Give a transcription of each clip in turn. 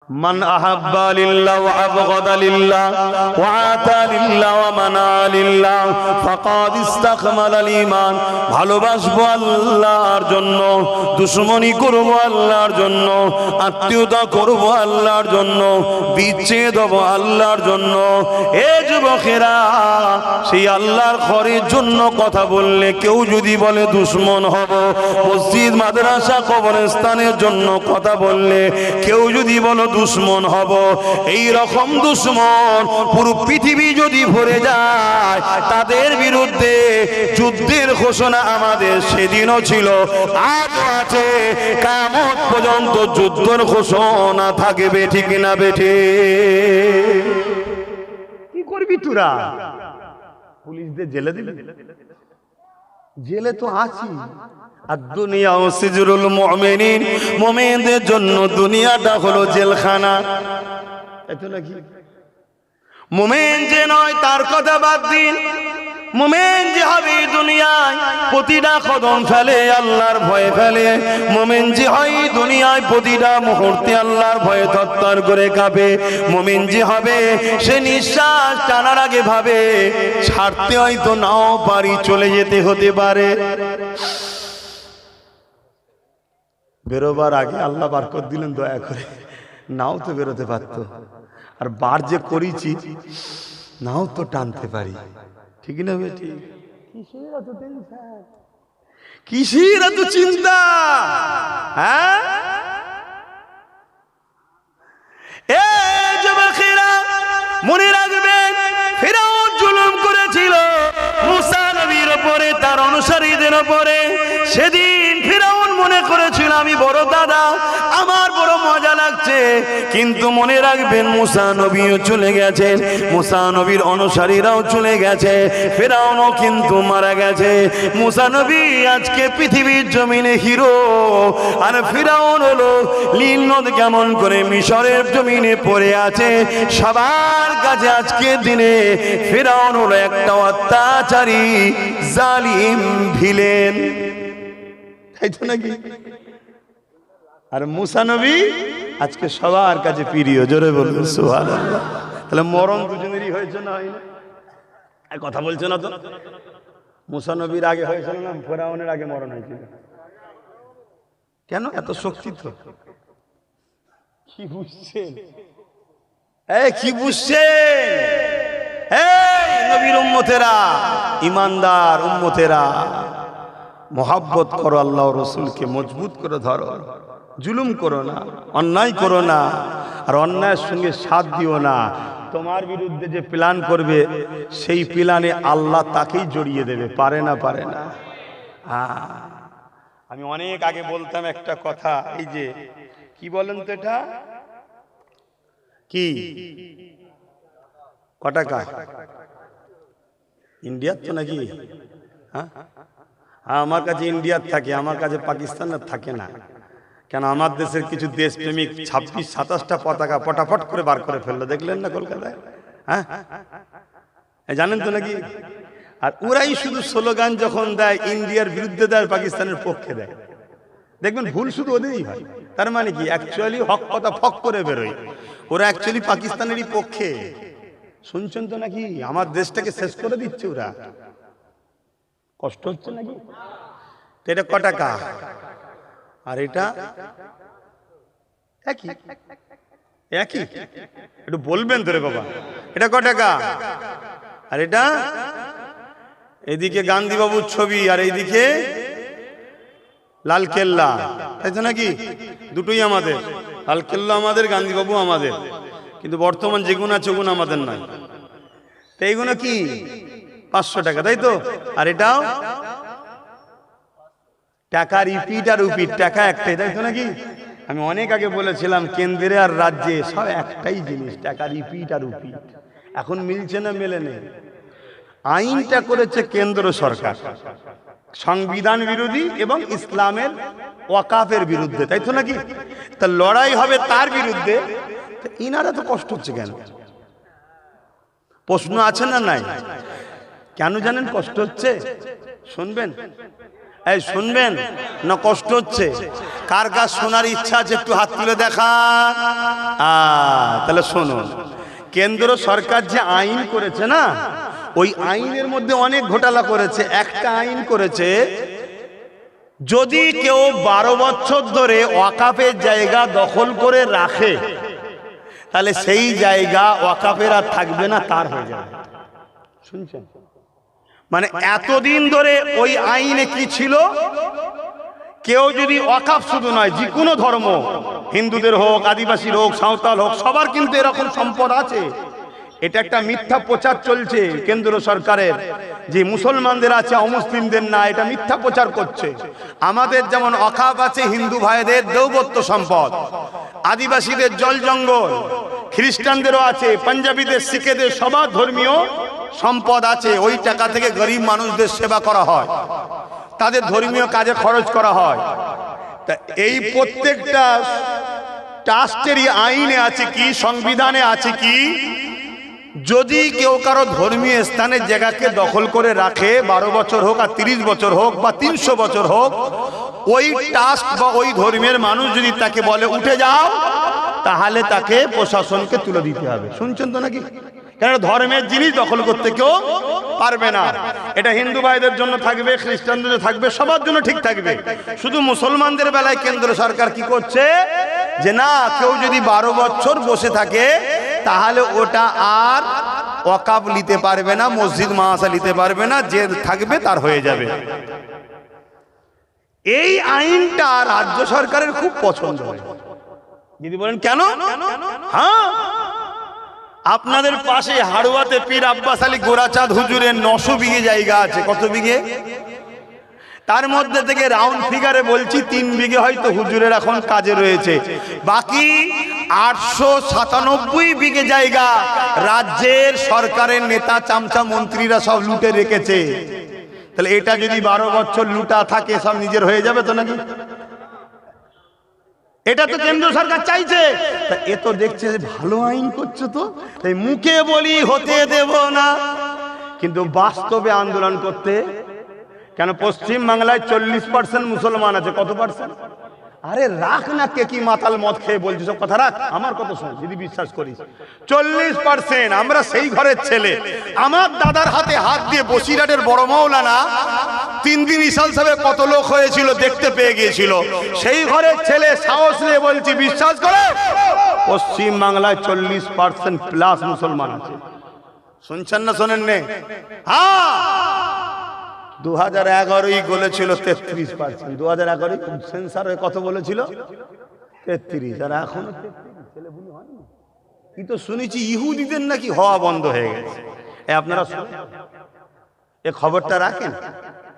মান আহাব্বা লিল্লাহ ওয়া আবগাদা লিল্লাহ ওয়া আতা লিল্লাহ ওয়া মানা লিল্লাহ ফাকাদ ইসতাকমালাল ঈমান। ভালোবাসবো আল্লাহর জন্য, দুশমনি করব আল্লাহর জন্য, আত্মীয়তা করব আল্লাহর জন্য, বিচ্ছেদ হব আল্লাহর জন্য। এ যুবকেরা, সেই আল্লাহর ঘরের জন্য কথা বললে কেউ যদি বলে দুশমন হব, মসজিদ মাদ্রাসা কবরস্থানের জন্য কথা বললে কেউ যদি বলো দুশমন হব, এই রকম দুশমন পুরো পৃথিবী যদি ভরে যায়, তাদের বিরুদ্ধে যুদ্ধের ঘোষণা আমাদের সেদিনও ছিল, আজও আছে, কিয়ামত পর্যন্ত যুদ্ধের ঘোষণা থাকবে। ঠিক না বেঠে? কি করবি তোরা? পুলিশদের জেলে দিবি? জেলে তো আছি। আর দুনিয়া ও সিজরুল মুমিনিন, মুমিনদের জন্য দুনিয়াটা হলো জেলখানা। এত নাকি? মুমিন যে নয় তার কথা বাদ দিন, মুমিন যে হবে দুনিয়ায় প্রতিটা কদম ফেলে আল্লাহর ভয়ে ফেলে, মুমিন যে হয় দুনিয়ায় প্রতিটা মুহূর্তে আল্লাহর ভয়ে থরথর করে কাঁপে, মুমিন যে হবে সে নিঃশ্বাস টানার আগে ভাবে ছাড়তে হয়তো নাও পারি, চলে যেতে হতে পারে। বেরোবার আগে আল্লাহ বারকত দিলেন দয়া করে, নাও তো বেরোতে পারতো, আর বার যে করেছি নাও তো টানতে পারি। ঠিক না বেটি? কিসের এত টেনশন, কিসের এত চিন্তা? হ্যাঁ, এ যুবকেরা মনে রাখবেন, ফিরআউন জুলুম করেছিল মুসা নবীর উপরে, তার অনুসারীদের উপরে। সেদিন ফিরআউন মনে করেছিল আমি বড় দাদা, আমার বড় মজা লাগছে, কিন্তু মনে রাখবেন মুসা নবীও চলে গেছেন, মুসা নবীর অনুসারীরাও চলে গেছে, ফিরআউনও কিন্তু মারা গেছে। মুসা নবী আজকে পৃথিবীর জমিনে হিরো, আর ফিরআউন হলো নীল নদ কেমন করে মিশরের জমিনে পড়ে আছে। সবার কাছে আজকে দিনে ফিরআউন হলো একটা অত্যাচারী জালিম ভিলেন, তাই তো নাকি? আর মুসা নবী আজকে সবার কাছে প্রিয়। জোরে বলবেন সুবহানাল্লাহ। তাহলে মরণ দুজনেরই হয়েছে না হয় না? কথা বলছে না তো? মুসা নবীর আগে হয়েছিল না ফিরআউনের আগে মরণ হয়েছিল? কেন? এত শক্তি তো। কি বুঝছেন? কি বুঝছেন? এই নবীর উম্মতেরা, ইমানদার উম্মতেরা, মোহাব্বত করো আল্লাহ রসুলকে, মজবুত করে ধরো, জুলুম করো না, অন্যায় করো না, আর অন্যায়ের সঙ্গে সাথ দিও না। তোমার বিরুদ্ধে যে প্ল্যান করবে সেই প্ল্যানে আল্লাহ তাকেই জড়িয়ে দেবে, পারে না? পারে না? আমি অনেক আগে বলতাম একটা কথা, এই যে কি বলেন তো, এটা কি ক টাকা ইন্ডিয়ার তো নাকি? হ্যাঁ, আমার কাছে ইন্ডিয়ার থাকে, আমার কাছে পাকিস্তানের থাকে না। কেন? আমার দেশের কিছু দেশপ্রেমিক 26-27টা পতাকা পটাপট করে বার করে ফেললো, দেখলেন না কলকাতায়? হ্যাঁ, জানেন তো নাকি? আর ওরাই শুধু স্লোগান যখন দেয় ইন্ডিয়ার বিরুদ্ধে দেয়, পাকিস্তানের পক্ষে দেয়, দেখবেন ভুল শুধু ওদেরই হয়। তার মানে কি? অ্যাকচুয়ালি হক কথা ফক করে বেরোয়, ওরা অ্যাকচুয়ালি পাকিস্তানেরই পক্ষে। শুনছেন তো নাকি? আমার দেশটাকে শেষ করে দিচ্ছে ওরা। কষ্ট হচ্ছে নাকি? এটা ক টাকা? আর এটা একই একই, একটু বলবেন তো রে বাবা, এটা ক টাকা? আর এটা এইদিকে গান্ধী বাবুর ছবি, আর এইদিকে লাল কেল্লা, তাই তো নাকি? দুটোই আমাদের, লাল কেল্লা আমাদের, গান্ধী বাবু আমাদের, কিন্তু বর্তমান যেগুলো আছে ওগুলো আমাদের নয়। তো এইগুলো কি? 500 টাকা, তাই তো? আর এটাও টাকা, রিপিট আর উপিট, টাকা একটাই, তাই তো নাকি? আমি অনেক আগে বলেছিলাম কেন্দ্রে আর রাজ্যে সব একটাই জিনিস, টাকা, রিপিট আর উপিট। এখন মিলছে না? মেলে নেই। আইনটা করেছে কেন্দ্র সরকার, সংবিধান বিরোধী এবং ইসলামের ওয়াকাফের বিরুদ্ধে, তাই তো নাকি? তা লড়াই হবে তার বিরুদ্ধে, ইনারা তো কষ্ট হচ্ছে কেন? প্রশ্ন আছে না নাই? কেন জানেন কষ্ট হচ্ছে? শুনবেন, এই শুনবেন না কষ্ট হচ্ছে? কার কার শোনার ইচ্ছা আছে একটু হাত তুলে দেখান। তাহলে শুনুন, কেন্দ্র সরকার যে আইন করেছে না, ওই আইনের মধ্যে অনেক ঘোটালা করেছে। একটা আইন করেছে, যদি কেউ 12 বছর ধরে ওয়াকাফের জায়গা দখল করে রাখে, তাহলে সেই জায়গা ওয়াকাফের আর থাকবে না, তার হয়ে যাবে। শুনছেন? মানে এতদিন ধরে ওই আইনে কি ছিল, কেউ যদি ওয়াকাফ শুধু নয়, যে কোনো ধর্ম, হিন্দুদের হোক, আদিবাসীর হোক, সাঁওতাল হোক, সবার কিন্তু এরকম সম্পদ আছে। এটা একটা মিথ্যা প্রচার চলছে কেন্দ্র সরকারের, যে মুসলমানদের আছে অমুসলিমদের না, এটা মিথ্যা প্রচার করছে। আমাদের যেমন ওয়াকাফ আছে হিন্দু ভাইদের দৌবত্য সম্পদ, আদিবাসীদের জল জঙ্গল, খ্রিস্টানদেরও আছে, পাঞ্জাবিদের, শিখেদের সবার ধর্মীয় সম্পদ আছে। ওই টাকা থেকে গরিব মানুষদের সেবা করা হয়, তাদের ধর্মীয় কাজে খরচ করা হয়। তা এই প্রত্যেকটা ট্রাস্টেরই আইনে আছে কি, সংবিধানে আছে কি, যদি কেউ কারো ধর্মীয় স্থানের জায়গাকে দখল করে রাখে, 12 বছর হোক আর 30 বছর হোক বা 300 বছর হোক, ওই ট্রাস্ট বা ওই ধর্মের মানুষ যদি তাকে বলে উঠে যাও, তাহলে তাকে প্রশাসনকে তুলে দিতে হবে। শুনছেন তো নাকি? কেন ধর্মের জিনিস দখল করতে কেউ পারবে না। এটা হিন্দু ভাইদের জন্য থাকবে, খ্রিস্টানদের জন্য থাকবে, সবার জন্য ঠিক থাকবে। শুধু মুসলমানদের বেলায় কেন্দ্র সরকার কি করছে, যে না, কেউ যদি 12 বছর বসে থাকে তাহলে ওটা আর ওয়াকাফ নিতে পারবে না, মসজিদ মাদ্রাসা নিতে পারবে না, যে থাকবে তার হয়ে যাবে। এই আইনটা রাজ্য সরকারের খুব পছন্দ হয়। যদি বলেন কেন? হ্যাঁ, আপনাদের পাশে হাড়ুয়াতে পীর আব্বাস আলী গোরাচাঁদ হুজুরের 900 বিঘে জায়গা আছে। কত বিঘে? তার মধ্যে থেকে রাউন্ড ফিগারে বলছি 3 বিঘে হয়তো হুজুরের এখন কাজে রয়েছে, বাকি 897 বিঘে জায়গা রাজ্যের সরকারের নেতা চামচা মন্ত্রীরা সব লুটে রেখেছে। তাহলে এটা যদি 12 বছর লুটা থাকে, সব নিজের হয়ে যাবে তো নাকি? এটা তো কেন্দ্র সরকার চাইছে। তা এ তো দেখছে যে ভালো আইন করছে, তো তাই মুখে বলি হতে দেব না, কিন্তু বাস্তবে আন্দোলন করতে। কেন পশ্চিম বাংলায় 40% মুসলমান আছে। কত পার্সেন্ট? আরে রাখ না, কে কি মাতাল মদ খেয়ে বলছিস, সব কথা রাখ, আমার কথা শোন যদি বিশ্বাস করিস। 40%। আমরা সেই ঘরের ছেলে। আমার দাদার হাতে হাত দিয়ে বসিরহাটের বড় মাওলানা 3 দিন ইসাল সাহেব কত লোক হয়েছিল দেখতে পেয়ে গিয়েছিল। সেই ঘরের ছেলে, সাহস নিয়ে বলছি, বিশ্বাস করে পশ্চিম বাংলায় 40% প্লাস মুসলমান আছে। শুনছেন না শোনেন নে? হ্যাঁ, 2011 বলেছিল 33%। 2011 সেন্সার হয়ে কত বলেছিল? 33। আর এখন ছেলেপুলে হয়নি। কি তো শুনেছি ইহুদিদের নাকি হওয়া বন্ধ হয়ে গেছে। আপনারা এ খবরটা রাখেন,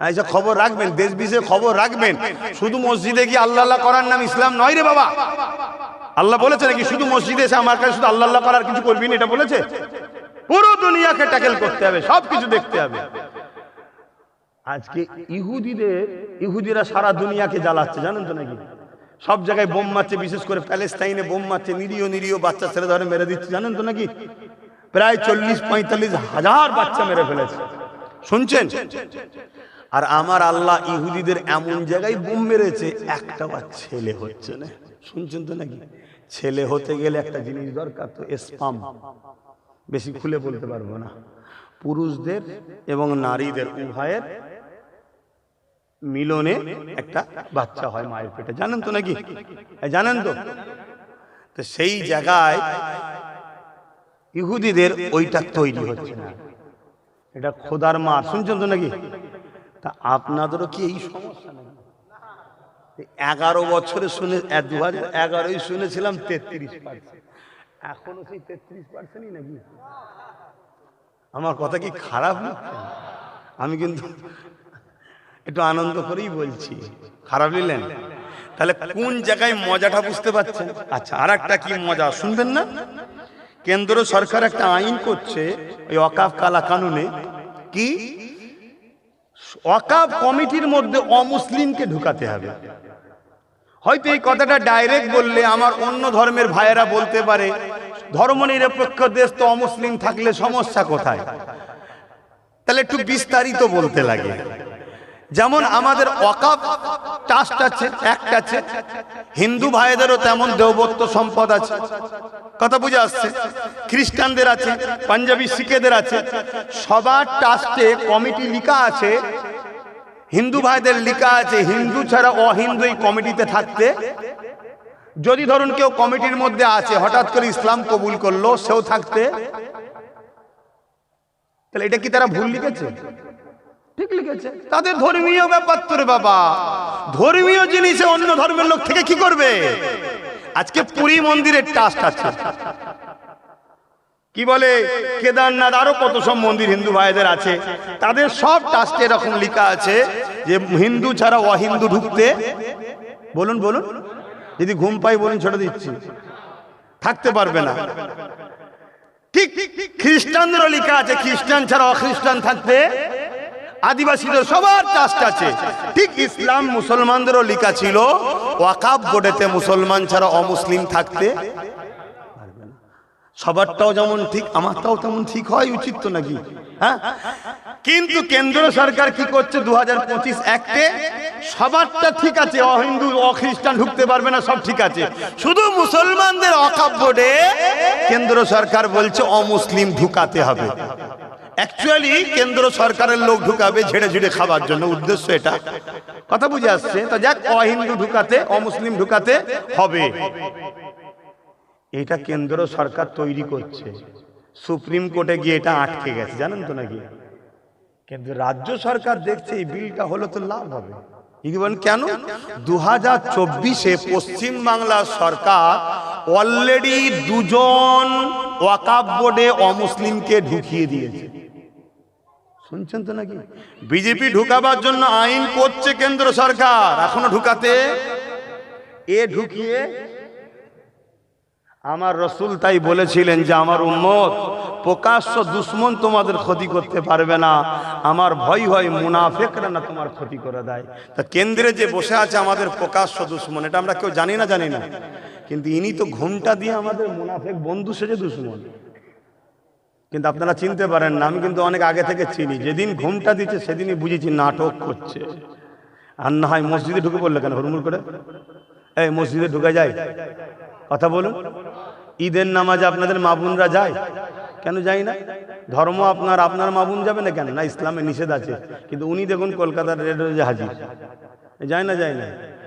এইসব খবর রাখবেন, দেশ বিদেশে খবর রাখবেন। শুধু মসজিদে গিয়ে আল্লাহ আল্লাহ করার নাম ইসলাম নয় রে বাবা। আল্লাহ বলেছে নাকি শুধু মসজিদে এসে আমার কাছে শুধু আল্লাহ আল্লাহ করার কিছু করবি না? এটা বলেছে? পুরো দুনিয়াকে ট্যাকেল করতে হবে, সব কিছু দেখতে হবে। আজকে ইহুদিরা সারা দুনিয়াকে জ্বালাচ্ছে, জানেন তো নাকি? সব জায়গায় বোম মারছে, বিশেষ করে প্যালেস্তাইনে বোম মারছে, নিরীহ বাচ্চা ছেলে ধরে মেরে দিচ্ছে, জানেন তো নাকি? প্রায় 40-45 হাজার বাচ্চা মেরে ফেলেছে। শুনছেন? আর আমার আল্লাহ ইহুদিদের এমন জায়গায় বোম মেরেছে, একটা ছেলে হচ্ছে না। শুনছেন তো নাকি? ছেলে হতে গেলে একটা জিনিস দরকার, তো স্পাম। বেশি খুলে বলতে পারবো না। পুরুষদের এবং নারীদের উভয়ের মিলনে একটা বাচ্চা হয় মায়ের পেটে, জানেন তো নাকি? জানেন তো? তো সেই জায়গায় ইহুদিদের ওইটা তৈরি হচ্ছে না, এটা খোদার মার। শুনছেন তো নাকি? তা আপনাদেরও কি এই সমস্যা নাকি? 11 বছরে শুনে 2011 শুনেছিলাম 33%, এখনো সেই 33%ই নাকি? আমার কথা কি খারাপ লাগছে? আমি কিন্তু একটু আনন্দ করেই বলছি, খারাপ নিলেন? তাহলে কোন জায়গায় মজাটা বুঝতে পারছেন? আচ্ছা, আর একটা কি মজা শুনবেন না? কেন্দ্র সরকার একটা আইন করছে ওই ওয়াকাফ কালা কানুনে, কি ওয়াকাফ কমিটির মধ্যে অমুসলিমকে ঢুকাতে হবে। হয়তো এই কথাটা ডাইরেক্ট বললে আমার অন্য ধর্মের ভাইয়েরা বলতে পারে, ধর্মনিরপেক্ষ দেশ তো অমুসলিম থাকলে সমস্যা কোথায়? তাহলে একটু বিস্তারিত বলতে লাগে যেমন আমাদের ওয়াকফ ট্রাস্ট আছে, একটা আছে, হিন্দু ভাইদেরও তেমন দেবত্ব সম্পদ আছে, কথা বুঝে আসছে। খ্রিস্টানদের আছে, পাঞ্জাবি শিখেদের আছে, সবার ট্রাস্টে কমিটি লিখা আছে, হিন্দু ভাইদের লিখা আছে হিন্দু ছাড়া অহিন্দু এই কমিটিতে থাকতে। যদি ধরুন কেউ কমিটির মধ্যে আছে, হঠাৎ করে ইসলাম কবুল করলো, সেও থাকতে, তাহলে এটা কি তারা ভুল লিখেছে? ঠিক লিখেছে। তাদের ধর্মীয় ব্যাপার তো রে বাবা, ধর্মীয় জিনিসে অন্য ধর্মের লোক থেকে কি করবে? আজকে পুরী মন্দিরের ট্রাস্ট আছে, কি বলে কেদারনাথ, আরো কত সব মন্দির হিন্দু ভাইদের আছে, তাদের সব ট্রাস্টে এরকম লেখা আছে যে হিন্দু ছাড়া অহিন্দু ঢুকতে, বলুন বলুন, যদি ঘুম পাই বলুন, ছেড়ে দিচ্ছি, থাকতে পারবে না। ঠিক খ্রিস্টানদেরও লেখা আছে খ্রিস্টান ছাড়া অখ্রিস্টান থাকতে, আদিবাসীদের সবার ট্রাস্ট আছে। ঠিক ইসলাম মুসলমানদেরও লেখা ছিল ওয়াকফ বোর্ডেতে মুসলমান ছাড়া অমুসলিম থাকতে পারবে না। সবারটাও যেমন ঠিক, আমারটাও তেমন ঠিক হয় উচিত তো নাকি? হ্যাঁ, কিন্তু কেন্দ্র সরকার কি করছে 2025 অ্যাক্টে সবারটা ঠিক আছে, অহিন্দু অখ্রিস্টান ঢুকতে পারবে না, সব ঠিক আছে, শুধু মুসলমানদের ওয়াকফ বোর্ডে কেন্দ্র সরকার বলছে অমুসলিম ঢুকাতে হবে। অ্যাকচুয়ালি কেন্দ্র সরকারের লোক ঢুকাবে ঝেড়ে ঝেড়ে খাবার জন্য, উদ্দেশ্য এটা, কথা বুঝে আসছে তো? যাক, অহিন্দু ঢুকাতে, অমুসলিম ঢুকাতে হবে, এটা কেন্দ্র সরকার তৈরি করছে। সুপ্রিম কোর্টে গিয়ে এটা আটকে গেছে, জানেন তো নাকি? কিন্তু রাজ্য সরকার দেখছে এই বিলটা হলো তো লাভ হবে। কেন? 2024-এ পশ্চিম বাংলার সরকার অলরেডি 2 জন ওয়াকফ বোর্ডে অমুসলিমকে ঢুকিয়ে দিয়েছে, শুনছেন তো নাকি? বিজেপি ঢুকাবার জন্য আইন করছে কেন্দ্র সরকার, এখনো ঢুকাতে ঢুকিয়ে। আমার রসুল তাই বলেছিলেন যে আমার উম্মত প্রকাশ্য দুশ্মন তোমাদের ক্ষতি করতে পারবে না, আমার ভয় হয় মুনাফিকরা না তোমার ক্ষতি করে দেয়। তা কেন্দ্রে যে বসে আছে আমাদের প্রকাশ্য দুশ্মন, এটা আমরা কেউ জানি না, কিন্তু ইনি তো ঘুমটা দিয়ে আমাদের মুনাফিক বন্ধু সেজে দুশ্মন। কিন্তু আপনারা চিনতে পারেন না, আমি কিন্তু অনেক আগে থেকে চিনি। যেদিন ঘুমটা দিচ্ছে সেদিনই বুঝেছি নাটক করছে। আর না হয় মসজিদে ঢুকে পড়লে কেন হুড়মুড় করে? এই মসজিদে ঢুকে যায়, কথা বলুন। ঈদের নামাজে আপনাদের মা বোনরা যায়, কেন যায় না? ধর্ম আপনার মা বোন যাবে না কেন? না, ইসলামে নিষেধ আছে। কিন্তু উনি দেখুন কলকাতার রেড রোজে হাজির, যায় না?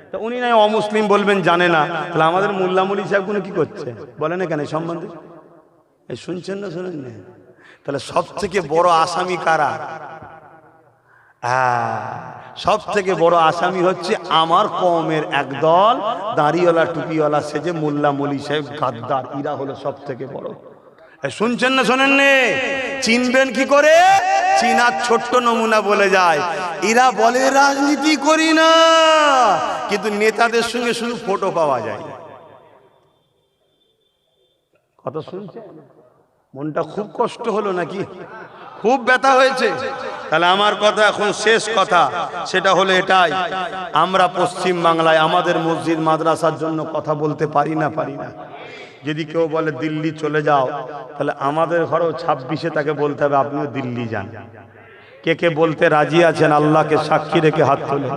তা উনি নাই অমুসলিম বলবেন, জানে না, তাহলে আমাদের মোল্লা মুলি সাহেব কোনো কি করছে বলে না কেন এই সম্বন্ধে? এই শুনছেন না, শোনেন না? তাহলে সব থেকে বড় আসামি কারা? সব থেকে বড় আসামি হচ্ছে আমার কওমের একদল দাড়িওয়ালা টুপিওয়ালা সেজে মোল্লা মুলি সাহেব গাদ্দার, ইরা হলো সব থেকে বড়। শুনছেন না, শোনেন নে? চিনবেন কি করে? চীনার ছোট্ট নমুনা বলে যায়, এরা বলে রাজনীতি করি না, কিন্তু নেতাদের সঙ্গে শুধু ফটো পাওয়া যায়। কথা শুনছেন? মনটা খুব কষ্ট হলো নাকি? খুব ব্যথা হয়েছে? তাহলে আমার কথা এখন শেষ কথা, সেটা হলো এটাই, আমরা পশ্চিম বাংলায় আমাদের মসজিদ মাদ্রাসার জন্য কথা বলতে পারি না। যদি কেউ বলে দিল্লি চলে যাও, তাহলে আমাদের ঘরেও 26-এ তাকে বলতে হবে আপনিও দিল্লি যান। কে কে বলতে রাজি আছেন? আল্লাহকে সাক্ষী রেখে হাত তোলে।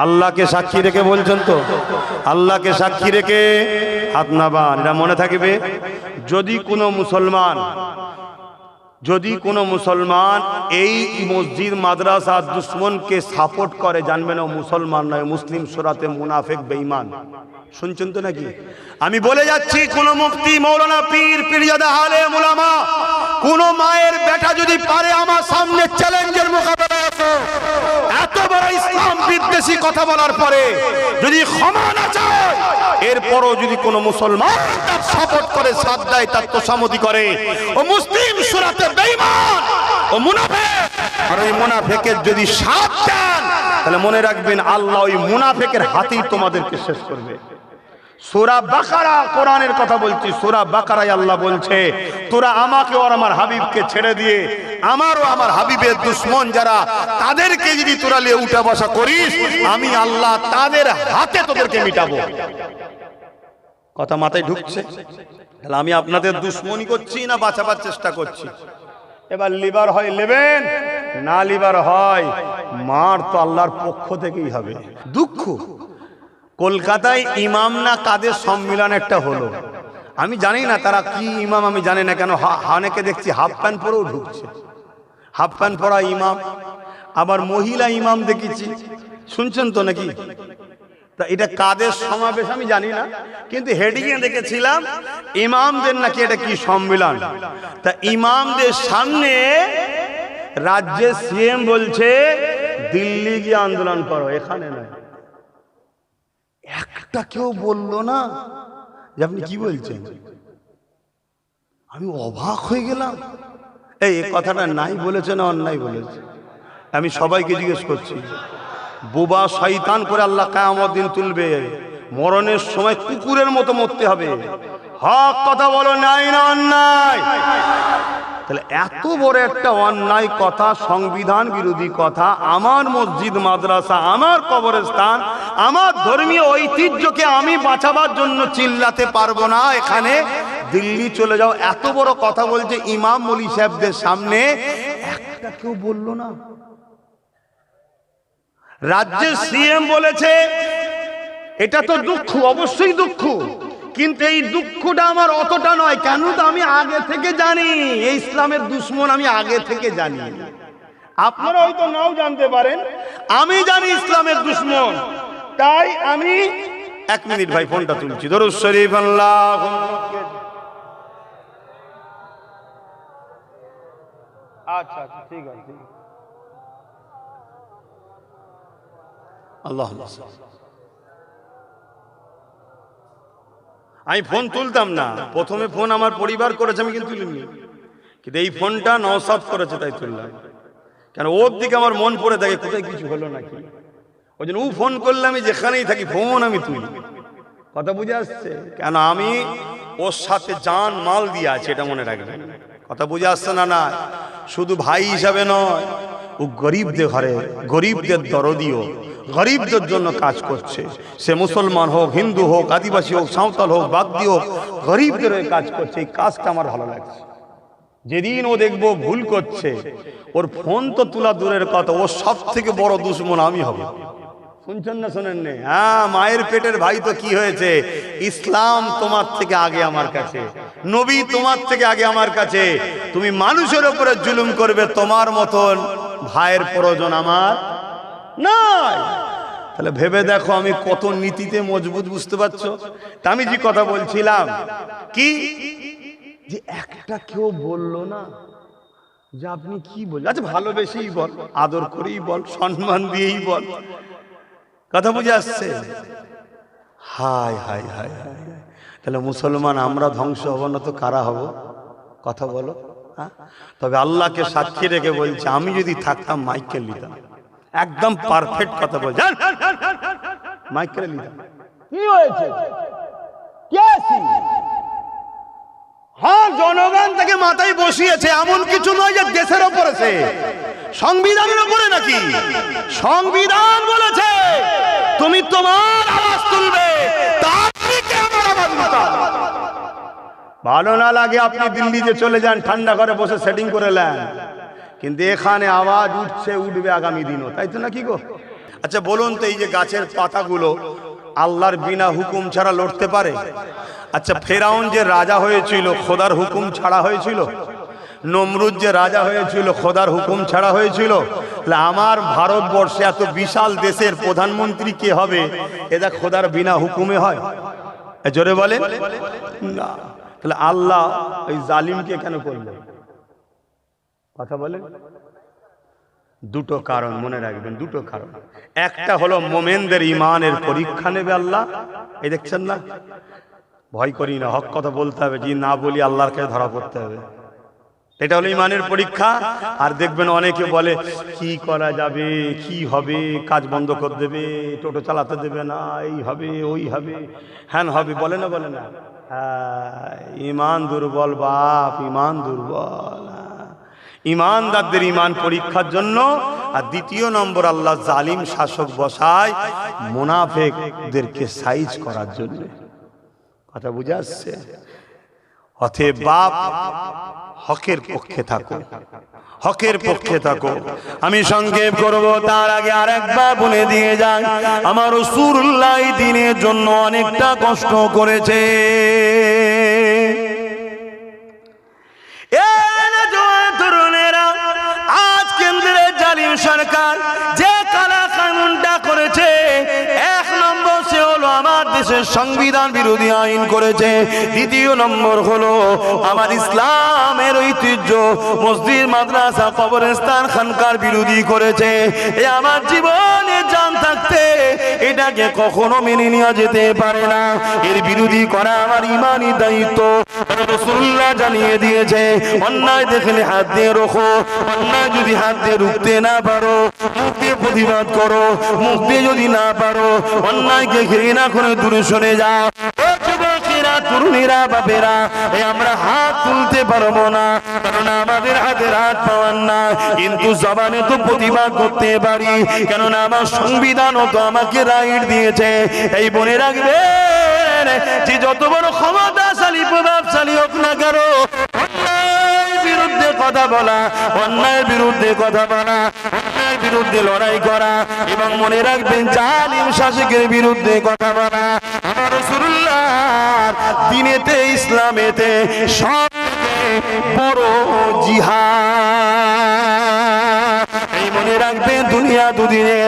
আল্লাহকে সাক্ষী রেখে বলছেন তো? আল্লাহকে সাক্ষী রেখে হাত নাবান, এটা মনে থাকবে। যদি কোনো মুসলমান এই মসজিদ মাদ্রাসা দুশ্মনকে সাপোর্ট করে, জানবেন ও মুসলমান নয়, মুসলিম সূরাতে মুনাফিক বেঈমান। শুনছেন তো নাকি? আমি বলে যাচ্ছি, কোন মুফতি, মৌলানা, পীর, পীরজাদা, আলেম, উলামা, কোন মায়ের বেটা যদি পারে আমার সামনে চ্যালেঞ্জের মোকাবেলা করো, এত বড় ইসলাম বিদ্বেষী কথা বলার পরে যদি ক্ষমা না চায়, এরপরও যদি কোনো মুসলমান তার সাপোর্ট করে, সাথ দেয়, তার তোষামতি করে, ও মুসলিম সূরাতে বেঈমান, ও মুনাফিক। আর ওই মুনাফিকের যদি সাথ দেন, তাহলে মনে রাখবেন আল্লাহ ওই মুনাফিকের হাতেই তোমাদেরকে শেষ করবে। সূরা বাকারা, কোরআনের কথা বলছি, সূরা বাকারায় আল্লাহ বলছে, তোরা আমাকে আর আমার হাবিবকে ছেড়ে দিয়ে আমার ও আমার হাবিবের দুশ্মন যারা, তাদেরকে যদি তোরা নিয়ে উঠা বসা করিস, আমি আল্লাহ তাদের হাতে তোদেরকে মিটাবো। কথা মাথায় ঢুকছে? তাহলে আমি আপনাদের দুশ্মনী করছি না বাঁচাবার চেষ্টা করছি? এবার লিবার হয় নেবেন, না লিবার হয় মার তো আল্লাহর পক্ষ থেকেই হবে। দুঃখ কলকাতায় ইমাম না কাদের সম্মিলন একটা হলো, আমি জানি না তারা কি ইমাম, আমি জানি না কেন অনেকে দেখছি হাফ প্যান্ট পরেও ঢুকছে, হাফ প্যান্ট পরা ইমাম, আবার মহিলা ইমাম দেখেছি, শুনছেন তো নাকি? তা এটা কাদের সমাবেশ আমি জানি না, কিন্তু হেডিংয়ে দেখেছিলাম ইমামদের নাকি এটা কি সম্মেলন। তা ইমামদের সামনে রাজ্যের সিএম বলছে দিল্লি গিয়ে আন্দোলন করো, এখানে নয়। একটা কেউ বললো না যে আপনি কি বলছেন। আমি অবাক হয়ে গেলাম, এই কথাটা নাই বলেছে না অন্যায় বলেছে? আমি সবাইকে জিজ্ঞেস করছি, বোবা শয়তান করে আল্লাহ কিয়ামত দিন তুলবে, মরণের সময় কুকুরের মতো মরতে হবে। হক কথা বলো, নাই না অন্যায়? তাহলে এত বড় একটা অন্যায় কথা, সংবিধান বিরোধী কথা, আমার মসজিদ মাদ্রাসা, আমার কবরস্থান, আমার ধর্মীয় ঐতিহ্যকে আমি বাঁচাবার জন্য চিল্লাতে পারবো না, এখানে দিল্লি চলে যাও, এত বড় কথা বলছে ইমাম মৌলী সাহেবদের সামনে, একটা কেউ বললো না। রাজ্যের সিএম বলেছে এটা তো দুঃখ, অবশ্যই দুঃখ, কিন্তু এই দুঃখটা আমার অতটা নয়। কেন? তো আমি আগে থেকে জানি এই ইসলামের দুশ্মন, আমি আগে থেকে জানি। আপনারা হয়তো নাও জানতে পারেন, আমি জানি ইসলামের দুশ্মন, তাই আমি 1 মিনিট ভাই ফোনটা তুলছি। দরুদ শরীফ আল্লাহ। আচ্ছা আচ্ছা ঠিক আছে, আল্লাহ। আমি ফোন তুলতাম না, প্রথমে ফোন আমার পরিবার করেছে, আমি কিন্তু তুলিনি, কিন্তু এই ফোনটা নওশাদ করেছে তাই তুললাম। কেন ওর দিকে আমার মন পড়ে থাকে কোথায় কিছু হলো নাকি, ওই জন্য ও ফোন করলে আমি যেখানেই থাকি ফোন আমি তুলি। কথা বুঝে আসছে? কেন আমি ওর সাথে জান মাল দিয়ে আছে, এটা মনে রাখবেন। কথা বুঝে আসছে না? না, শুধু ভাই হিসাবে নয়, ও গরিবদের ঘরে, গরিবদের দরদিও, গরিবদের জন্য কাজ করছে। সে মুসলমান হোক, হিন্দু হোক, আদিবাসী হোক, সাঁওতাল হোক, বাগদি হোক, গরিবদের হয়ে কাজ করছে। এই কাজটা আমার ভালো লাগছে। যেদিন ও দেখবো ভুল করছে, ওর ফোন তো তোলা দূরের কথা, ওর সব থেকে বড় দুশ্মন আমি হব। শুনছেন না শোনেন না? হ্যাঁ, মায়ের পেটের ভাই তো কি হয়েছে, ইসলাম তোমার থেকে আগে আমার কাছে, নবী তোমার থেকে আগে আমার কাছে। তুমি মানুষের উপরে জুলুম করবে, তোমার মতন ভাইয়ের প্রয়োজন আমার নাই। তাহলে ভেবে দেখো আমি কত নীতিতে মজবুত, বুঝতে পারছো? তা আমি যে কথা বলছিলাম কি, যে একটা কেউ বললো না যে আপনি কি বল, আচ্ছা ভালোবেসেই বল, আদর করেই বল, সম্মান দিয়েই বল। কথা বুঝে আসছে? হায় হায় হায় হায়, তাহলে মুসলমান আমরা ধ্বংস হব না তো কারা হব? কথা বলো। হ্যাঁ, তবে আল্লাহকে সাক্ষী রেখে বলছে, আমি যদি থাকতাম মাইকেল নিতাম, একদম পারফেক্ট কথা বল, মাইকেল নিতাম। কি হয়েছে? হ্যাঁ, জনগণ থেকে মাথায় বসিয়েছে, এমন কিছু নয় যে দেশের ওপরে, সে সংবিধানের উপরে নাকি। সংবিধান বলেছে তুমি তোমার আওয়াজ তুলবে, ভালো না লাগে আপনি দিল্লিতে চলে যান, ঠান্ডা ঘরে বসে সেটিং করে নেন, কিন্তু এখানে আওয়াজ উঠছে, উঠবে আগামী দিনও, তাই তো নাকি গো? আচ্ছা বলুন তো, এই যে গাছের পাতাগুলো আল্লাহর বিনা হুকুম ছাড়া লড়তে পারে? আচ্ছা ফেরাউন যে রাজা হয়েছিল খোদার হুকুম ছাড়া হয়েছিল? নমরুদ যে রাজা হয়েছিল খোদার হুকুম ছাড়া হয়েছিল? তাহলে আমার ভারতবর্ষে এত বিশাল দেশের প্রধানমন্ত্রী কে হবে, এটা খোদার বিনা হুকুমে হয়? জোরে বলেন না। তাহলে আল্লাহ ওই জালিমকে কেন করলেন? কথা বলেন। দুটো কারণ মনে রাখবেন, দুটো কারণ। একটা হলো মোমেনদের ইমানের পরীক্ষা নেবে আল্লাহ। এই দেখছেন না, ভয় করি না, হক কথা বলতে হবে, যে না বলি আল্লাহর কাছে ধরা পড়তে হবে, এটা হলো ইমানের পরীক্ষা। আর দেখবেন অনেকে বলে কি করা যাবে, কি হবে, কাজ বন্ধ করে দেবে, টোটো চালাতে দেবে না, এই হবে ওই হবে হ্যান হবে, বলে না বলে না? হ্যাঁ, ইমান দুর্বল বাপ, ইমান দুর্বল। ইমানদারদের ইমান পরীক্ষার জন্য। আর দ্বিতীয় নম্বর, আল্লাহ জালিম শাসক বসায় মুনাফিকদেরকে সাইজ করার জন্য। কথা বুঝে আসছে? অতএব বাপ হকের পক্ষে থাকো, হকের পক্ষে থাকো। আমি সংক্ষেপ করব, তার আগে আরেকবার বলে দিয়ে যাই, আমার রাসূলুল্লাহ দ্বীনের জন্য অনেকটা কষ্ট করেছে। তরুণেরা, আজ কেন্দ্রের জালিম সরকার যে কালা কানুনটা করেছে, এক নম্বর সে হলো আমার দেশের সংবিধান বিরোধী আইন করেছে। দ্বিতীয় নম্বর হলো আমার ইসলামের ঐতিহ্য মসজিদ, মাদ্রাসা, কবরস্থান, খানকার বিরোধী করেছে। এ আমার জীবনে জান থাকতে এটাকে কখনো মেনে নেওয়া যেতে পারে না। এর বিরোধী করা আমার ঈমানি দায়িত্ব। রাসূলুল্লাহ জানিয়ে দিয়েছে, অন্যায় দেখলে হাত দিয়ে রোখো, অন্যায় যদি হাত দিয়ে রুখতে না পারো মুখ দিয়ে প্রতিবাদ করো, মুখ দিয়ে যদি না পারো অন্যায়কে ঘৃণা করে দূরে সরে যাও। যুবকেরা, তরুণীরা, বাপেরা, আমরা হাত তুলতে পারবো না, কারণ আমাদের হাতের হাত পাওয়ার না, কিন্তু জবানে তো প্রতিবাদ করতে পারি, কেননা আমার সংবিধানও তো আমাকে রাইট দিয়েছে। এই বনে রাখবেন যে যত বড় ক্ষমতাশালী প্রভাবশালী হোক না কেন, অন্যায়ের বিরুদ্ধে কথা বলা, অন্যায়ের বিরুদ্ধে কথা বলা, অন্যায়ের বিরুদ্ধে লড়াই করা, এবং মনে রাখবেন জালিম শাসকের বিরুদ্ধে কথা বলা আমার রাসূলুল্লাহর দ্বীনেতে, ইসলামেতে সবথেকে বড় জিহাদ। এই মনে রাখবেন, দুনিয়া দুদিনে,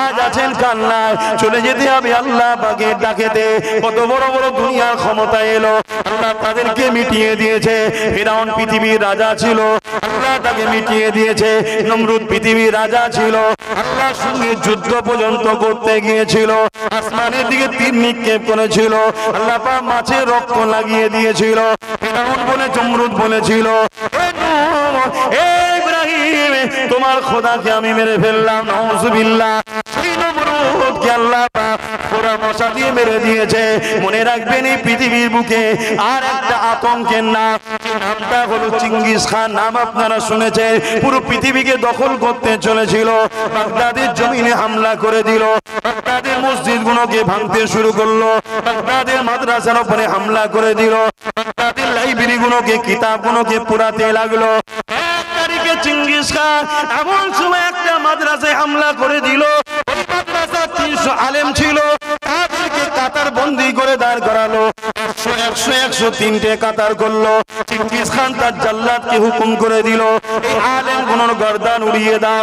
আজ আছেন কাল নাই, চলে যেতে হবে আল্লাহ পাকের ডাকেতে। কত বড় বড় দুনিয়ার ক্ষমতা এলো, আল্লাহ তাদেরকে মিটিয়ে দিয়েছে। ফিরআউন পৃথিবীর রাজা ছিল, আল্লাহ তাকে মিটিয়ে দিয়েছে। নমরুদ পৃথিবীর রাজা ছিল, আল্লাহর সঙ্গে যুদ্ধ পর্যন্ত করতে গিয়েছিল, আসমানের দিকে তীর নিক্ষেপ করেছিল, আল্লাহ পাক মাছের রক্ত লাগিয়ে দিয়েছিল। ফিরআউন বলে, নমরুদ বলেছিল, এ ইব্রাহিম, তোমার খোদাকে আমি মেরে ফেললাম, নাউযুবিল্লাহ। সেই নমরুদকে আল্লাহ পাক পোড়া মশা দিয়ে মেরে দিয়েছে। মনে রাখবেন, এই পৃথিবীর বুকে আর একটা আতঙ্কের নাম, নামটা হলো চেঙ্গিস খান। নাম আপনারা শুনেছেন। পুরো পৃথিবীকে দখল করতে চলেছিল, বাগদাদের জমিনে হামলা করে দিল, বাগদাদের মসজিদগুলোকে ভাঙতে শুরু করলো, বাগদাদের মাদ্রাসার উপরে হামলা করে দিল, বাগদাদের লাইব্রেরিগুলোকে, কিতাবগুলোকে পোড়াতে লাগলো। এক তারিখে চেঙ্গিস খান এমন সময় একটা মাদ্রাসায় হামলা করে দিল। ওই মাদ্রাসার 300 আলেম ছিল, তাদেরকে কাতার বন্দী করে দাঁড় করালো। 100-103টে কাতার করলো। চেঙ্গিস খান তার জাল্লাদকে হুকুম করে দিল, এই আলেমগুলোর গর্দান উড়িয়ে দাও।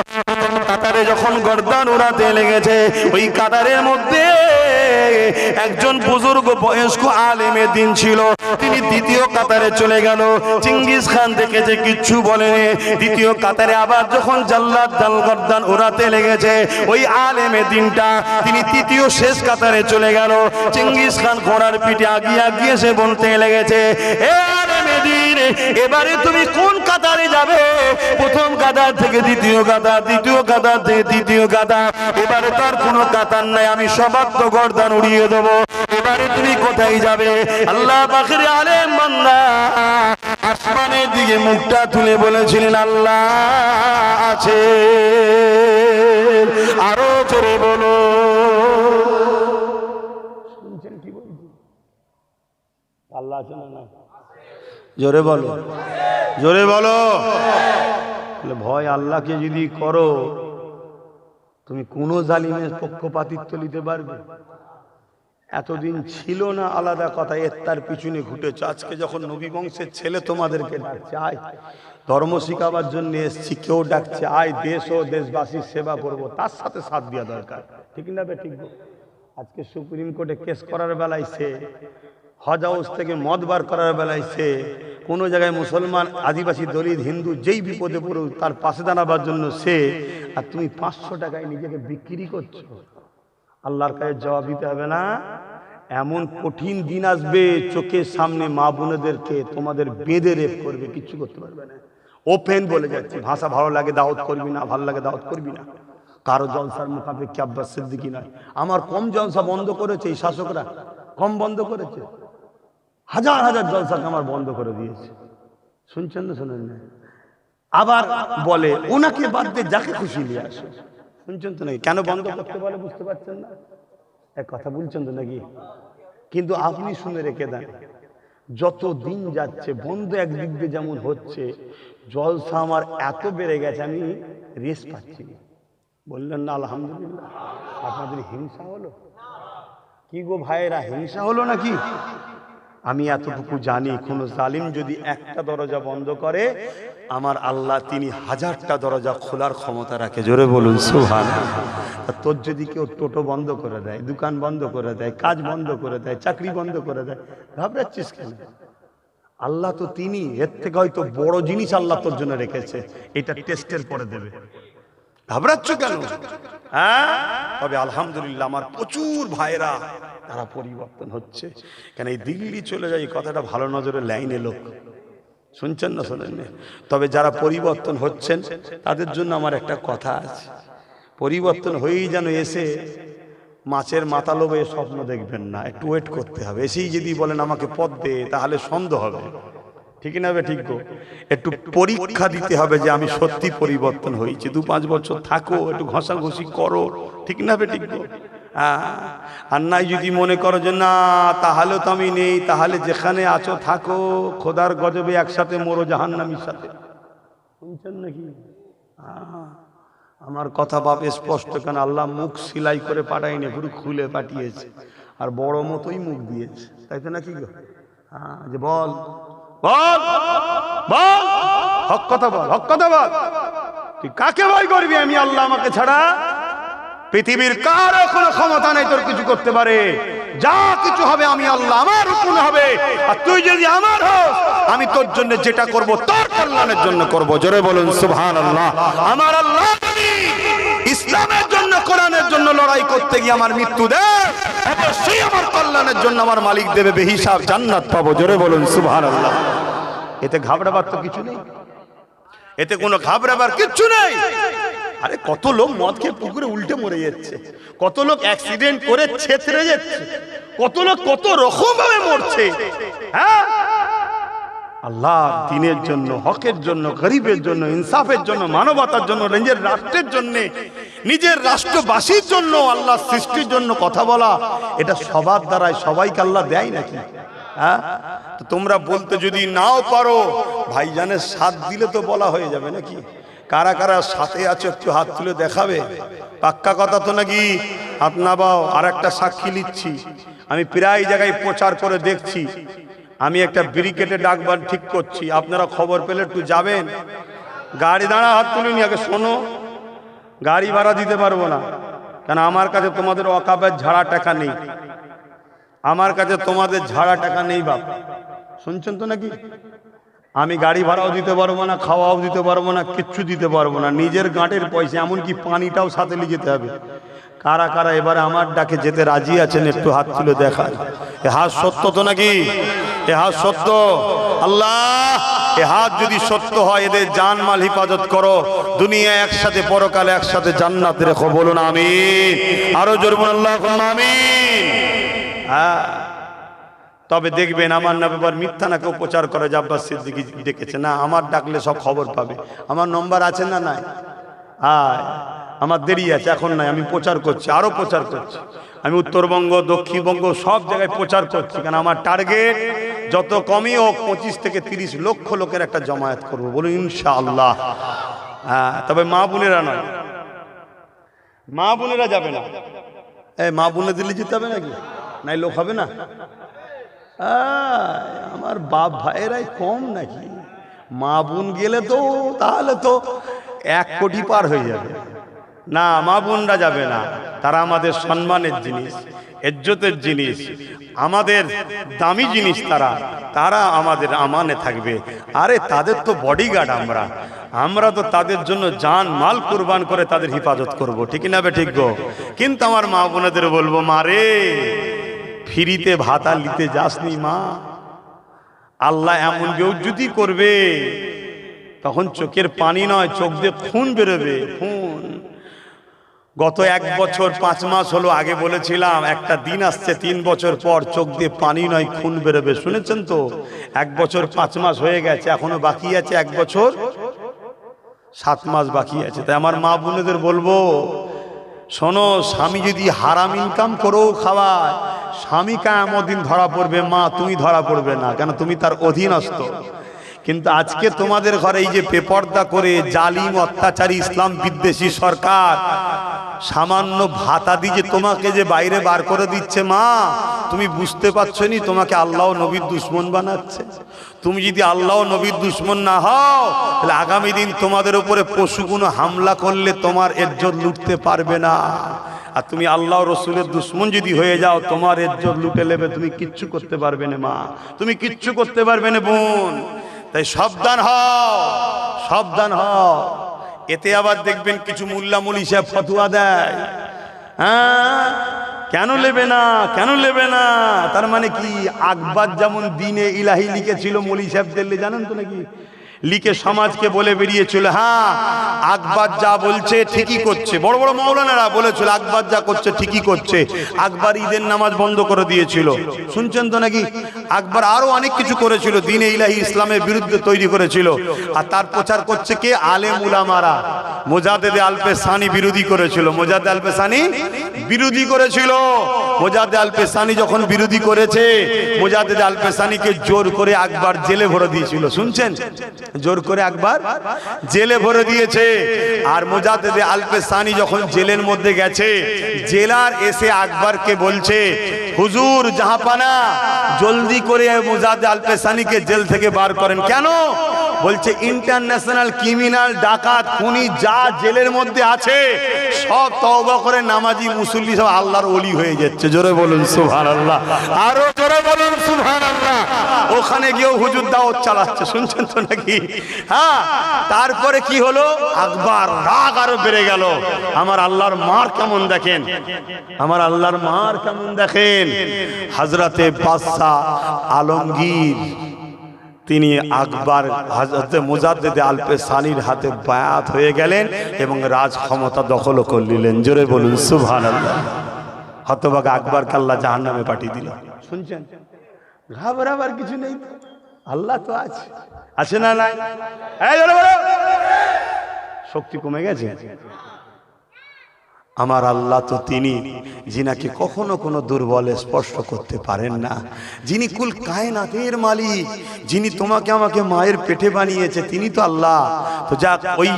কাতারে যখন গর্দান উড়াতে লেগেছে, ওই কাতারের মধ্যে একজন বুজুর্গ বয়স্ক আলেমের দিন ছিল, তিনি দ্বিতীয় কাতারে চলে গেল। চেঙ্গিস খান দেখেছে, কিচ্ছু বলেনি। দ্বিতীয় কাতারে আবার যখন জাল্লাদ গর্দান উড়াতে লেগেছে, ওই আলেমের দিনটা তিনি তৃতীয় শেষ কাতারে চলে গেল। চেঙ্গিস খান ঘোড়ার পিঠে আগিয়ে আগিয়ে সে বলতে লেগেছে, এ আলেমের দিন, এবারে তুমি কোন কাতারে যাবে? প্রথম কাতার থেকে দ্বিতীয় কাতার, দ্বিতীয় কাতার থেকে তৃতীয় কাতার, এবারে তার কোনো কাতার নাই, আমি সবার তো গর্দান উড়িয়ে দেবো, এবারে তুমি কোথায় যাবে? আল্লাহ পাকের আলেম বান্দা আসমানের দিকে মুখটা তুলে বলেছিলেন, আল্লাহ আছে। আরো জোরে বলো, শুনছেন কি বলছি? আল্লাহ আছে না? না, জোরে বলো, জোরে বলো। ভয় আল্লাহকে যদি করো, তুমি কোন জালিমের পক্ষপাতিত্ব নিতে পারবে? এতদিন ছিল না, আলাদা কথা, এর তার পিছনে ঘুটেছ। আজকে যখন নবী বংশের ছেলে তোমাদেরকে ডাকছে, আয় ধর্ম শিখাবার জন্য এসছি, কেউ ডাকছে আয় দেশ ও দেশবাসীর সেবা করব, তার সাথে সাথ দেওয়া দরকার, ঠিক না? ঠিক। আজকে সুপ্রিম কোর্টে কেস করার বেলায় সে, হজ হাউস থেকে মদ বার করার বেলায় সে, কোনো জায়গায় মুসলমান, আদিবাসী, দলিত, হিন্দু যেই বিপদে পড়ুক তার পাশে দাঁড়াবার জন্য সে, আর তুমি 500 টাকায় নিজেকে বিক্রি করছো। আল্লাহর কাছে জবাব দিতে হবে না? এমন কঠিন দিন আসবে, চোখের সামনে মা বোনেদেরকে তোমাদের বেঁধে রেপ করবে, কিচ্ছু করতে পারবে না। ওপেন বলে যাচ্ছি, ভাষা ভালো লাগে দাওয়াত করবি না, ভালো লাগে দাওয়াত করবি না। কারো জলসার মুখাপেক্ষি আব্বাস সিদ্দিকী নয়। আমার কম জলসা বন্ধ করেছে এই শাসকরা, কম বন্ধ করেছে, হাজার হাজার জলসাকে আমার বন্ধ করে দিয়েছে। শুনছেন না? শোনেন না? আবার বলে ওনাকে বাদ দিয়ে যাকে খুশি নিয়ে আসে। শুনছেন তো নাকি? কেন বন্ধ করতে বলে বুঝতে পারছেন না? এক কথা বলছেন তো নাকি? কিন্তু আপনি শুনে রেখে দেন, যত দিন যাচ্ছে বন্ধ একদিক দিয়ে যেমন হচ্ছে, জলসা আমার এত বেড়ে গেছে আমি রেস্ট পাচ্ছি না। বললেন না আলহামদুলিল্লাহ? আপনাদের হিংসা হলো কি গো ভাইয়েরা, হিংসা হলো নাকি? আমি এতটুকু জানি, কোনো জালিম যদি একটা দরজা বন্ধ করে, আমার আল্লাহ তিনি 1000টা দরজা খোলার ক্ষমতা রাখে। জোরে বলুন সুবহানাল্লাহ। তোর যদি কেউ টোটো বন্ধ করে দেয়, দোকান বন্ধ করে দেয়, কাজ বন্ধ করে দেয়, চাকরি বন্ধ করে দেয়, ঘাবড়াচ্ছিস কেন? আল্লাহ তো তিনি, এর থেকে হয়তো বড় জিনিস আল্লাহ তোর জন্য রেখেছে, এটা টেস্টের পরে দেবে। ঘাবড়াচ্ছ কেন? হ্যাঁ, তবে আলহামদুলিল্লাহ আমার প্রচুর ভাইরা তারা পরিবর্তন হচ্ছে। কেন এই দিল্লি চলে যায়, এই কথাটা ভালো নজরে লাইনে লোক শুনছেন না শোনেন না? তবে যারা পরিবর্তন হচ্ছেন তাদের জন্য আমার একটা কথা আছে, পরিবর্তন হয়েই যেন এসে মাছের মাথা লোভে স্বপ্ন দেখবেন না, একটু ওয়েট করতে হবে। এসেই যদি বলেন আমাকে পদ দে, তাহলে সন্দেহ হবে। ঠিক না বে ঠিক গো? একটু পরীক্ষা দিতে হবে যে আমি সত্যি পরিবর্তন হয়েছি। 2-5 বছর থাকো, একটু ঘষাঘষি করো। ঠিক না বে ঠিক গো? আর নাই যদি মনে করো যে না তাহলে তো আমি নেই, তাহলে যেখানে আছো থাকো, খোদার গজবে একসাথে মরো জাহান্নামীর সাথে। শুনছেন নাকি? আমার কথা বাপ স্পষ্ট, কেন আল্লাহ মুখ সিলাই করে পাঠায়নি, পুরো খুলে পাঠিয়েছে, আর বড় মতোই মুখ দিয়েছে, তাই তো নাকি গো? যে বল বল বল, হক কথা বল, হক কথা বল। তুই কাকে ভয় করবি? আমি আল্লাহ, আমাকে ছাড়া পৃথিবীর কারো কোনো ক্ষমতা নেই তোর কিছু করতে পারে। যা কিছু হবে আমি আল্লাহ, আমার হুকুম হবে। আর তুই যদি আমার হোস, আমি তোর জন্য যেটা করব তোর কল্যাণের জন্য করব। জোরে বলুন সুবহানাল্লাহ। আমার আল্লাহ ইসলামের জন্য, কোরআনের জন্য লড়াই করতে গিয়ে আমার মৃত্যু দেয়, অবশ্যই আমার কল্যাণের জন্য আমার মালিক দেবে বেহিসাব জান্নাত পাবো। জোরে বলুন সুবহানাল্লাহ। এতে ঘাবড়াবার তো কিছু নেই, এতে কোনো ঘাবড়াবার কিচ্ছু নেই। আরে কত লোক মদ খেয়ে পুকুরে উল্টে মরে যাচ্ছে, কত লোক অ্যাক্সিডেন্ট করে ছেতরে যাচ্ছে, কত লোক কত রকম ভাবে মরছে। হ্যাঁ, আল্লাহ দিনের জন্য, হকের জন্য, গরিবের জন্য, ইনসাফের জন্য, মানবতার জন্য, নিজের রাষ্ট্রের জন্য, নিজের রাষ্ট্রবাসীর জন্য, আল্লাহ সৃষ্টির জন্য কথা বলা, এটা সবার দ্বারাই সবাইকে আল্লাহ দেয় নাকি? হ্যাঁ, তো তোমরা বলতে যদি নাও পারো, ভাইজানের সাথ দিলে তো বলা হয়ে যাবে নাকি? কারা কারা সাথে আছে একটু হাত তুলে দেখাবে। পাক্কা কথা তো নাকি? আপনার বাও আর একটা সাক্ষী লিখছি, আমি প্রায় জায়গায় প্রচার করে দেখছি। আমি একটা ব্রিকেটে ডাকবার ঠিক করছি, আপনারা খবর পেলে একটু যাবেন। গাড়ি দাঁড়া, হাত তুলে নিয়ে আগে শোনো, গাড়ি ভাড়া দিতে পারবো না, কেন আমার কাছে তোমাদের ওয়াকাফের ঝাড়া টাকা নেই, আমার কাছে তোমাদের ঝাড়া টাকা নেই বাপ। শুনছেন তো নাকি? আমি গাড়ি ভাড়াও দিতে পারবো না, খাওয়াও দিতে পারবো না, কিচ্ছু দিতে পারবো না, নিজের গাঁটের পয়সা, এমনকি পানিটাও সাথে নিয়ে যেতে হবে। কারা কারা এবারে আমার ডাকে যেতে রাজি আছেন একটু হাত তুলে দেখান। এ হাত সত্য তো নাকি? এ হাত সত্য? আল্লাহ এ হাত যদি সত্য হয়, এদের জানমাল হিফাজত করো, দুনিয়া একসাথে, পরকালে একসাথে জান্নাত রেখো। বলুন আমিন। আরো জোরে বলুন আল্লাহুম্মা আমিন। হ্যাঁ, তবে দেখবেন আমার নামে এবার মিথ্যা না কেউ প্রচার করে যে আব্বাস সিদ্দিকী ডেকেছে। না, আমার ডাকলে সব খবর পাবে। আমার নম্বর আছে না নাই? আমার দেরি আছে, এখন নাই। আমি প্রচার করছি, আরো প্রচার করছি। আমি উত্তরবঙ্গ, দক্ষিণবঙ্গ সব জায়গায় প্রচার করছি, কারণ আমার টার্গেট যত কমই হোক 25 থেকে 30 লক্ষ লোকের একটা জমায়েত করবো। বলুন ইনশাআল্লাহ। হ্যাঁ, তবে মা বোনেরা নয়, মা বোনেরা যাবে না। এই মা বোনে দিল্লি যেতে হবে নাকি? নাই লোক হবে না? আমার বাপ ভাইয়েরাই কম নাকি? মা বোন গেলে তো তাহলে তো 1 কোটি পার হয়ে যাবে। না, মা বোনরা যাবে না, তারা আমাদের সম্মানের জিনিস, ইজ্জতের জিনিস, আমাদের দামি জিনিস। তারা আমাদের আমানে থাকবে। আরে তাদের তো বডিগার্ড আমরা তো তাদের জন্য জান মাল কুরবান করে তাদের হিফাজত করব। ঠিক না বে ঠিক গো? কিন্তু আমার মা বোনেদের বলবো, মা রে, ফ্রিতে ভাতা নিতে যাসনি মা, আল্লাহ এমন বেউজ্জতি করবে, তখন চোখের পানি নয়, চোখ দিয়ে খুন বেরোবে, খুন। গত 1 বছর 5 মাস হলো, আগে বলেছিলাম একটা দিন আসছে 3 বছর পর, চোখ দিয়ে পানি নয় খুন বেরোবে। শুনেছেন তো? 1 বছর 5 মাস হয়ে গেছে, এখনো বাকি আছে 1 বছর 7 মাস বাকি আছে। তাই আমার মা বোনেদের বলবো, শোনো, স্বামী যদি হারাম ইনকাম করেও খাওয়ায়, স্বামী কিয়ামত দিন ধরা পড়বে, মা তুমি ধরা পড়বে না, কেন তুমি তার অধীনস্থ। কিন্তু আজকে তোমাদের ঘরে এই যে বেপর্দা করে জালিম অত্যাচারী ইসলাম বিদ্বেষী সরকার সামান্য ভাতা দিয়ে যে তোমাকে যে বাইরে বার করে দিচ্ছে, মা তুমি বুঝতে পারছো নি তোমাকে আল্লাহ নবীর দুশমন বানাচ্ছে। তুমি যদি আল্লাহ নবীর দুশমন না হও তাহলে আগামী দিন তোমাদের উপরে পশুগুলো হামলা করলে তোমার ইজ্জত লুটতে পারবে না। আর তুমি আল্লাহ রসুলের দুশমন যদি হয়ে যাও তোমার ইজ্জত লুটে নেবে, তুমি কিচ্ছু করতে পারবে না মা, তুমি কিচ্ছু করতে পারবে না বোন। তাই সাবধান হও, সাবধান হও। এতে আবার দেখবেন কিছু মোল্লা মুলি সাহেব ফতোয়া দেয়, হ্যাঁ কেন নেবে না, কেন নেবে না, তার মানে কি আকবর যেমন দিনে ইলাহি লিখেছিল মুলি সাহেবদের, জানেন তো নাকি, লিখে সমাজকে বলে বেরিয়েছিল, হ্যাঁ আকবর যা বলছে ঠিকই করছে। বড় বড় মাওলানারা বলেছিল আকবর যা করছে ঠিকই করছে। আকবর ঈদের নামাজ বন্ধ করে দিয়েছিল, শুনছেন তো নাকি। আকবর আরো অনেক কিছু করেছিল, দ্বীন ইলাহি ইসলামের বিরুদ্ধে তৈরি করেছিল। আর তার প্রচার করছে কে, আলেম উলামারা। মুজাদ্দেদে আল-পেশানি বিরোধী করেছিল, মুজাদ্দেদ আল-পেশানি বিরোধী করেছিল। মুজাদ্দেদ আল-পেশানি যখন বিরোধী করেছে, মুজাদ্দেদ আল-পেশানিকে জোর করে আকবর জেলে ভরে দিয়েছিল, শুনছেন, জোর করে আকবর জেলে ভরে দিয়েছে। আর মুজাদ্দেদে আল-পেশানি যখন জেলের মধ্যে গেছে, জেলার এসে আকবরকে বলছে, হুজুর জাহাপানা জলদি করে মুজাদ্দেদ আল-পেশানিকে জেল থেকে বার করেন। কেন? বলছে ইন্টারন্যাশনাল ক্রিমিনাল, ডাকাত, খুনি যা জেলের মধ্যে আছে সব তওবা করে নামাজি মুসল্লি সব আল্লাহর ওলি হয়ে যাচ্ছে। জোরে বলুন সুবহানাল্লাহ, আরো জোরে বলুন সুবহানাল্লাহ। ওখানে গিয়েও হুজুর দাওয়াত চালাচ্ছে, শুনছেন তো নাকি। হ্যাঁ, তারপরে কি হলো, আকবর রাগ আরো বেড়ে গেল। আমার আল্লাহর মার কেমন দেখেন, আমার আল্লাহর মার কেমন দেখেন। হযরতে বাদশাহ আলমগীর তিনি আকবর হযরত মুজাদ্দেদে আল-পেশানির হাতে বায়াত হয়ে গেলেন এবং রাজ ক্ষমতা দখল করে নিলেন। জোরে বলুন সুবহানাল্লাহ। হতভাগা আকবরকে আল্লাহ জাহান্নামে পাঠিয়ে দিল। শুনছেন, ঘাবড়াবার কিছু নেই, আল্লাহ তো আছে, আছে না নাই? এই জোরে বলো, শক্তি কমে গেছে। আমার আল্লাহ তো তিনি যিনাকে কখনো কোনো দুর্বলে স্পর্শ করতে পারেন না, যিনি কুল কায়নাতের মালিক, যিনি তোমাকে আমাকে মায়ের পেটে বানিয়েছে, তিনি তো আল্লাহ। তো যাক, ওই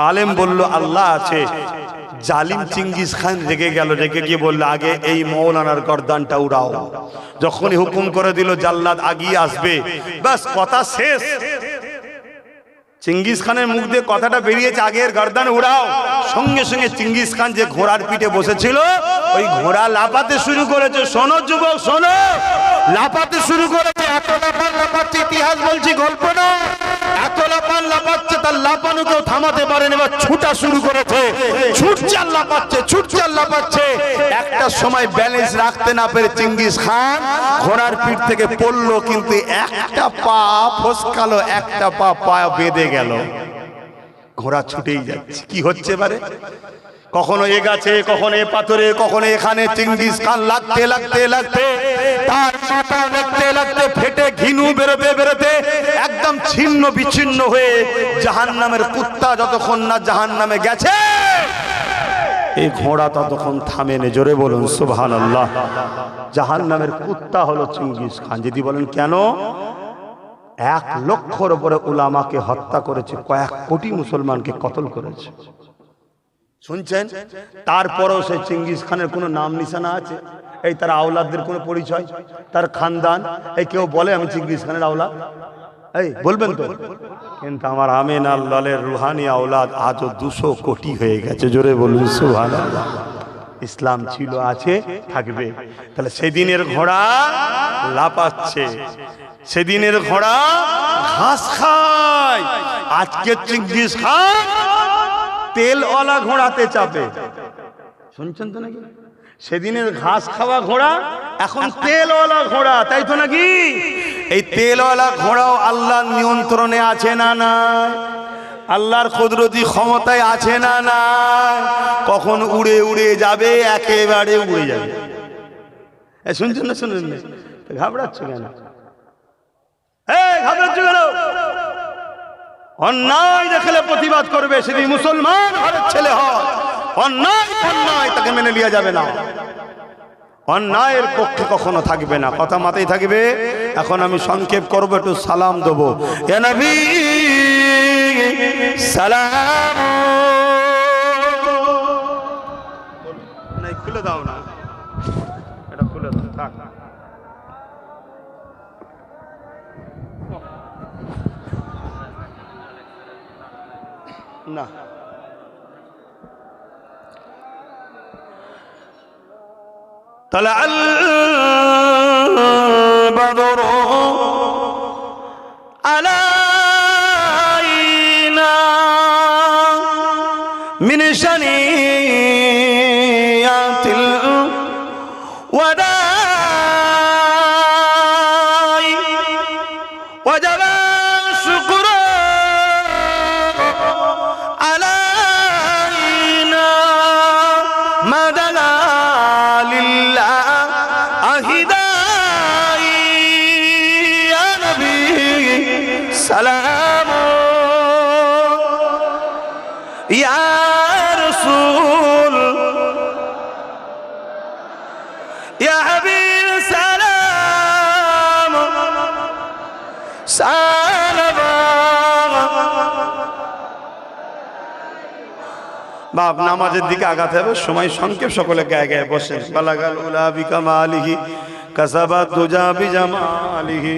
আলেম বলল আল্লাহ আছে। জালিম চিঙ্গিস খান রেগে গেল, রেগে গিয়ে বললো আগে এই মৌলানার গর্দানটা উড়াও। যখনই হুকুম করে দিল জাল্লাদ আগিয়ে আসবে, ব্যাস কথা শেষ। চিঙ্গিস খানের মুখ দিয়ে কথাটা বেরিয়েছে, আগের গর্দান উড়াও। সঙ্গে সঙ্গে চিঙ্গিস খান যে ঘোড়ার পিঠে বসেছিল, ওই ঘোড়া লাফাতে শুরু করেছে। শোনো যুবক শোনো, লাফাতে শুরু করেছে। এত লাফান লাফাচ্ছে, ইতিহাস বলছি, গল্প না। এত লাফান লাফাচ্ছে, তার লাফানো কেউ থামাতে পারেন। এবার ছুটা শুরু করেছে, ছুটছে আর লাফাচ্ছে, ছুটছে আর লাফাচ্ছে। একটা সময় ব্যালেন্স রাখতে না পেরে চিঙ্গিস খান ঘোড়ার পিঠ থেকে পড়লো, কিন্তু একটা পা ফসকালো, একটা পা বেঁধে গেল। ঘোড়া ছুটেই যাচ্ছে। কি হচ্ছে পারে, কখনো এ গাছে, কখনো এ পাথরে, কখনো এখানে। চিঙ্গিস খান লাগতে লাগতে লাগতে তার মাথা লাগতে লাগতে ফেটে ঘিনু বেরোতে বেরোতে একদম ছিন্ন বিচ্ছিন্ন হয়ে জাহান্নামের কুত্তা যতক্ষণ না জাহান্নামে গেছে, এই ঘোড়া ততক্ষণ থামেনি। জোরে বলুন সুবহানাল্লাহ। জাহান্নামের কুত্তা হলো চিঙ্গিস খান। যদি বলেন কেন, 1 লক্ষর উপরে উলামাকে হত্যা করেছে, কয়েক কোটি মুসলমানকে কতল করেছে, শুনছেন। তারপরেও সেই চিঙ্গিস খানের কোনো নাম নিশানা আছে? এই তার আওলাদদের কোনো পরিচয়, তার খানদান? এই কেউ বলে আমি চিঙ্গিস খানের আওলাদ? এই বলবেন তো? কিন্তু আমার আমিন আল্লাহর রুহানি আওলাদ আজও 200 কোটি হয়ে গেছে। জোরে বলুন সুবহানাল্লাহ। ইসলাম ছিল, আছে, থাকবে। তাহলে সেদিনের ঘোড়া লাফাচ্ছে, সেদিনের ঘোড়া ঘাস খায়। আজকে চিঙ্গিস খান তেলওয়ালা ঘোড়াতে চাপে, শুনছেন তো নাকি। সেদিনের ঘাস খাওয়া ঘোড়া এখন তেলওয়ালা ঘোড়া, তাই তো নাকি। এই তেলওয়ালা ঘোড়াও আল্লাহর নিয়ন্ত্রণে আছে না নাই? আল্লাহর কুদরতি ক্ষমতায় আছে না নাই? কখন উড়ে উড়ে যাবে, একেবারে উড়ে যাবে। শুনছেন না, শুনুন না, ঘাবড়াচ্ছ কেন? ঘাবড়াচ্ছ কেন? অন্যায় দেখলে প্রতিবাদ করবে, সেদিন মুসলমান ঘরের ছেলে হয়। অন্যায় অন্যায় তাকে মেনে নেওয়া যাবে না। অন্যায়ের পক্ষে কখনো থাকবে না। কথা মাথায় থাকবে। এখন আমি সংক্ষেপ করব, একটু সালাম দেবো। ইয়া নবী সালাম। নাই খুলে দাও না, এটা খুলে দাও, থাক না। طلع البدر علينا من شنيات الوداع وجب الشكر علينا ما دنا لله أهداي يا نبي سلام يا رسول يا حبيب سلام سلام। বাপ নামাজের দিকে আগাতে হবে, সময় সংক্ষেপ, সকলে গায়ে গায়ে বসেন। বালাগাল উলা বিকামালিহি কাসাবাত দুজা বিজামালিহি।